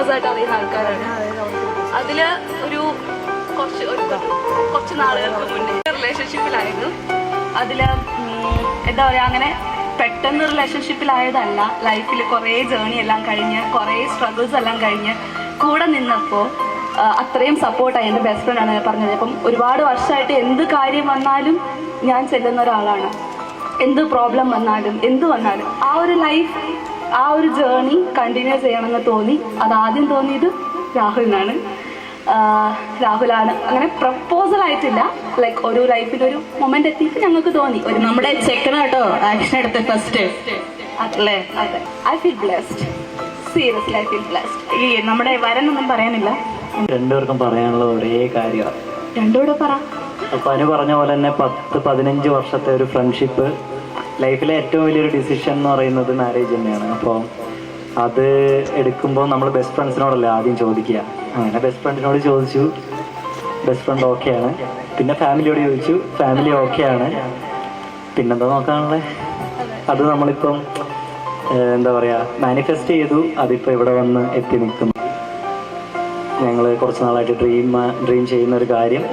Famous ആയിട്ട് അറിയുന്ന ആൾക്കാരാണ്. അതില് കുറച്ച് നാളുകൾക്ക് മുന്നേ റിലേഷൻഷിപ്പിലായിരുന്നു. അതില് എന്താ പറയാ, അങ്ങനെ പെട്ടെന്ന് റിലേഷൻഷിപ്പിലായതല്ല. ലൈഫിൽ കുറേ ജേർണി എല്ലാം കഴിഞ്ഞ് കുറേ സ്ട്രഗിൾസ് എല്ലാം കഴിഞ്ഞ് കൂടെ നിന്നപ്പോൾ അത്രയും സപ്പോർട്ടായി. എൻ്റെ ബെസ്റ്റ് ഫ്രണ്ട് ആണ് പറഞ്ഞത്. അപ്പം ഒരുപാട് വർഷമായിട്ട് എന്ത് കാര്യം വന്നാലും ഞാൻ ചെല്ലുന്ന ഒരാളാണ്. എന്ത് പ്രോബ്ലം വന്നാലും എന്ത് വന്നാലും ആ ഒരു ലൈഫ്, ആ ഒരു ജേർണി കണ്ടിന്യൂ ചെയ്യണമെന്ന് തോന്നി. അതാദ്യം തോന്നിയത് രാഹുലിനാണ്. രാഹുലാണ്. അങ്ങനെ പ്രപ്പോസൽ ആയിട്ടില്ല, ലൈക്ക് ഒരു ലൈഫിലൊരു മൊമെന്റ് എത്തിയിട്ട് ഞങ്ങൾക്ക് തോന്നി നമ്മുടെ ചെക്കനാട്ടോ ആക്ഷൻ എടുത്ത ഫസ്റ്റ് അല്ലേ. അതെ, I feel blessed. Seriously I feel blessed. ഈ നമ്മുടെ വരനൊന്നും പറയാനില്ല, രണ്ടുപേർക്കും പറയാനുള്ളത് ഒരേ കാര്യമാണ്. രണ്ടുകൂടെ പറ. അപ്പൊ അനു പറഞ്ഞ പോലെ തന്നെ 10-15 വർഷത്തെ ഒരു ഫ്രണ്ട്ഷിപ്പ്, ലൈഫിലെ ഏറ്റവും വലിയൊരു ഡിസിഷൻ എന്ന് പറയുന്നത് മാരേജ് തന്നെയാണ്. അപ്പോൾ അത് എടുക്കുമ്പോൾ നമ്മൾ ബെസ്റ്റ് ഫ്രണ്ട്സിനോടല്ലേ ആദ്യം ചോദിക്കുക. അങ്ങനെ ബെസ്റ്റ് ഫ്രണ്ടിനോട് ചോദിച്ചു, ബെസ്റ്റ് ഫ്രണ്ട് ഓക്കെയാണ്. പിന്നെ ഫാമിലിയോട് ചോദിച്ചു, ഫാമിലി ഓക്കെയാണ്. പിന്നെന്താ നോക്കാനുള്ളത്? അത് നമ്മളിപ്പം എന്താ പറയുക, മാനിഫെസ്റ്റ് ചെയ്തു. അതിപ്പോൾ ഇവിടെ വന്ന് എത്തി നിൽക്കുന്നു. ഞങ്ങൾ കുറച്ച് നാളായിട്ട് ഡ്രീം ചെയ്യുന്ന ഒരു കാര്യം